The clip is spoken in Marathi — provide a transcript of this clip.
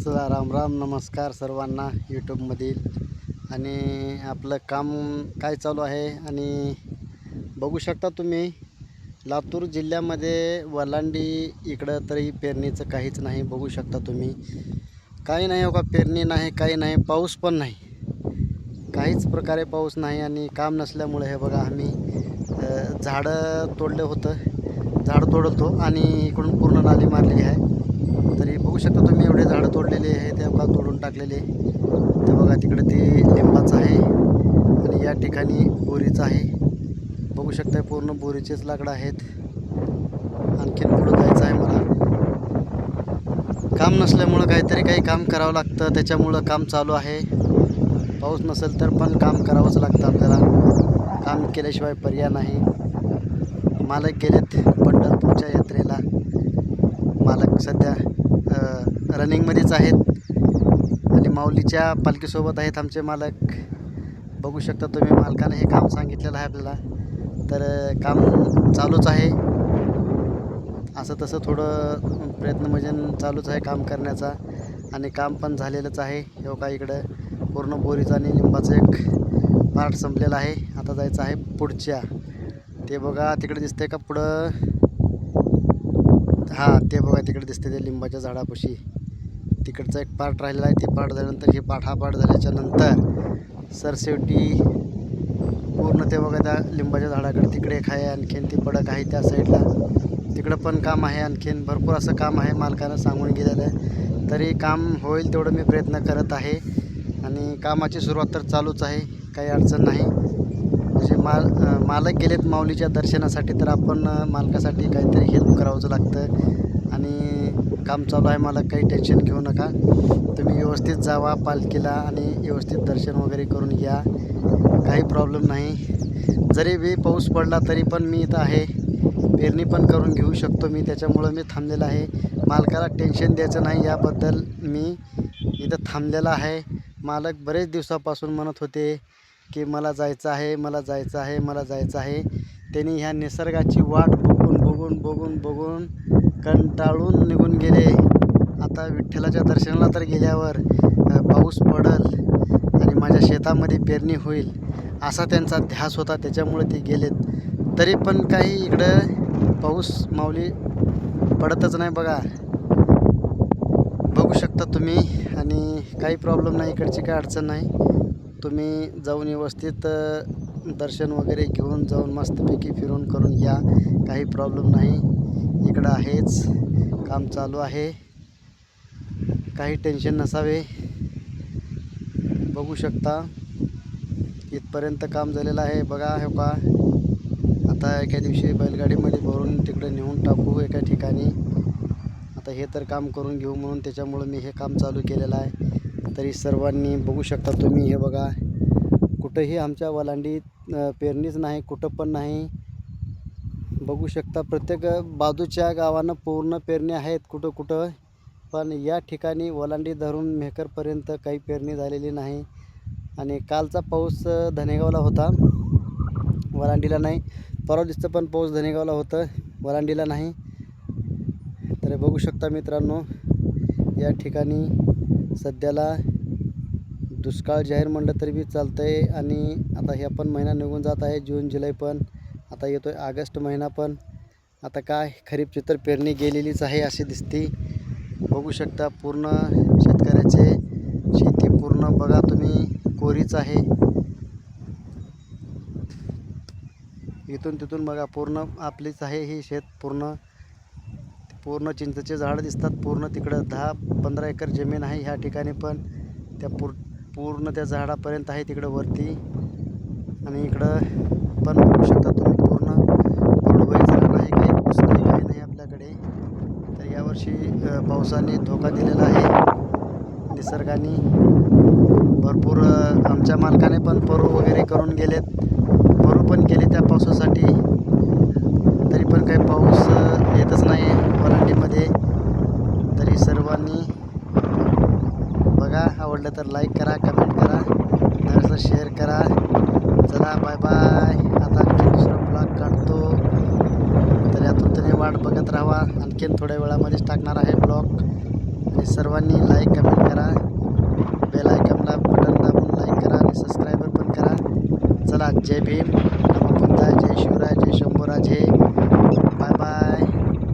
चला राम राम नमस्कार सर्वांना यूट्यूबमधील. आणि आपलं काम काय चालू आहे आणि बघू शकता तुम्ही लातूर जिल्ह्यामध्ये वलांडी इकडं तरी पेरणीचं काहीच नाही. बघू शकता तुम्ही काही नाही हो का, पेरणी नाही, काही नाही, पाऊस पण नाही, काहीच प्रकारे पाऊस नाही. आणि काम नसल्यामुळे हे बघा आम्ही झाडं तोडलं होतं, झाड तोडतो आणि इकडून पूर्ण नाली मारलेली आहे. तरी बघू शकता तुम्ही एवढे झाडं तोडलेले आहे, ते का तोडून टाकलेले. ते बघा तिकडे ते लिंबाचं आहे आणि या ठिकाणी बोरीचं आहे. बघू शकता पूर्ण बोरीचेच लाकडं आहेत. आणखीन पुढं जायचं आहे मला. काम नसल्यामुळं काही काम करावं लागतं, त्याच्यामुळं काम चालू आहे. पाऊस नसेल तर पण काम करावंच लागतं आपल्याला, काम केल्याशिवाय पर्याय नाही. मालक गेलेत पंढरपूरच्या यात्रेला. मालक सध्या रनिंगमध्येच आहेत आणि माऊलीच्या पालखीसोबत आहेत आमचे मालक. बघू शकता तुम्ही मालकाने हे काम सांगितलेलं आहे आपल्याला, तर काम चालूच आहे. असं तसं थोडं प्रयत्न म्हणजे चालूच आहे काम करण्याचा आणि काम पण झालेलंच आहे. हे का इकडं पूर्ण बोरीचा आणि लिंबाचं एक पार्ट संपलेला आहे. आता जायचं आहे पुढच्या. ते बघा तिकडे दिसतंय का पुढं, हां ते बघा तिकडे दिसते ते लिंबाच्या झाडापाशी. तिकडचा एक पार्ट राहिलेला आहे. ते पार्ट झाल्यानंतर हे हा पार्ट झाल्याच्या नंतर सरसेवटी पूर्ण ते बघा त्या लिंबाच्या झाडाकडे तिकडे एक आहे. आणखीन ती पडक आहे त्या साईडला, तिकडं पण काम आहे. आणखीन भरपूर असं काम आहे, मालकानं सांगून गेलेलं आहे. तरी काम होईल तेवढं मी प्रयत्न करत आहे आणि कामाची सुरुवात तर चालूच आहे, काही अडचण नाही. म्हणजे मालक गेलेत माऊलीच्या दर्शनासाठी, तर आपण मालकासाठी काहीतरी हेल्प करावंच लागतं. आणि काम चालू आहे मालक, काही टेन्शन घेऊ नका. तुम्ही व्यवस्थित जावा पालखीला आणि व्यवस्थित दर्शन वगैरे करून या, काही प्रॉब्लेम नाही. जरी बी पाऊस पडला तरी पण मी इथं आहे, पेरणी पण करून घेऊ शकतो मी, त्याच्यामुळं मी थांबलेला आहे. मालकाला टेन्शन द्यायचं नाही याबद्दल मी इथं थांबलेला आहे. मालक बरेच दिवसापासून म्हणत होते की मला जायचं आहे, मला जायचं आहे, मला जायचं आहे. त्यांनी ह्या निसर्गाची वाट बघून कंटाळून निघून गेले. आता विठ्ठलाच्या दर्शनाला तर गेल्यावर पाऊस पडल आणि माझ्या शेतामध्ये पेरणी होईल असा त्यांचा ध्यास होता, त्याच्यामुळे ते गेलेत. तरी पण काही इकडं पाऊस माऊली पडतच नाही बघा, बघू शकता तुम्ही. आणि काही प्रॉब्लेम नाही, इकडची काही अडचण नाही. तुम्ही जाऊन व्यवस्थित दर्शन वगैरे घेऊन जाऊन मस्तपैकी फिरून करून या, काही प्रॉब्लेम नाही. इकडं आहेच, काम चालू आहे, काही टेन्शन नसावे. बघू शकता इथपर्यंत काम झालेलं आहे. बघा हे का, आता एका दिवशी बैलगाडीमध्ये भरून तिकडे नेऊन टाकू एका ठिकाणी. आता हे तर काम करून घेऊ म्हणून त्याच्यामुळं मी हे काम चालू केलेलं आहे. तरी सर्वांनी बघू शकता तुम्ही, हे बघा कुठंही आमच्या वलांडीत पेरणीच नाही, कुठं पण नाही. बघू शकता प्रत्येक बाजूच्या गावांना पूर्ण पेरणी आहेत कुठं कुठं, पण या ठिकाणी वलांडी धरून मेहकरपर्यंत काही पेरणी झालेली नाही. आणि कालचा पाऊस धनेगावला होता, वलांडीला नाही. परवा दिवसाचा पण पाऊस धनेगावला होतं, वलांडीला नाही. तर बघू शकता मित्रांनो, या ठिकाणी सध्याला दुष्काळ जाहीर म्हणलं तरी बी चालतं आहे. आणि आता ह्या पण महिना निघून जात आहे, जून जुलै पण आता येतो आहे, ऑगस्ट महिना पण. आता काय खरीपची तर पेरणी गेलेलीच आहे अशी दिसते. बघू शकता पूर्ण शेतकऱ्याचे शेती पूर्ण बघा तुम्ही कोरीच आहे. इथून तिथून बघा पूर्ण आपलीच आहे ही शेत. पूर्ण चिंचेचे झाडं दिसतात. पूर्ण तिकडं 10-15 एकर जमीन आहे ह्या ठिकाणी, पण त्या पूर्ण त्या झाडापर्यंत आहे तिकडं वरती. आणि इकडं पण बघू शकता तुम्ही पूर्ण कोरडवाहू झाड नाही, काही ऊस नाही, काही नाही आपल्याकडे. तर यावर्षी पावसाने धोका दिलेला आहे निसर्गाने भरपूर. आमच्या मालकाने पण परू वगैरे करून गेलेत, परू पण केले त्या पावसासाठी. तरी पण काही पाऊस येतच नाही वलांडीमध्ये. तरी सर्वांनी बघा, आवडलं तर लाईक करा, कमेंट करा, नंतर शेअर करा. चला बाय बाय. आता आणखी दुसरा ब्लॉग काढतो, तर यातून तुम्ही वाट बघत राहा. आणखीन थोड्या वेळामध्येच टाकणार आहे ब्लॉग. आणि सर्वांनी लाईक कमेंट करा, बेल आयकॉनला बटन दाबून लाईक करा आणि सबस्क्राईबर पण करा. चला, जय भीम, नमो बुद्धाय, जय शिवराय.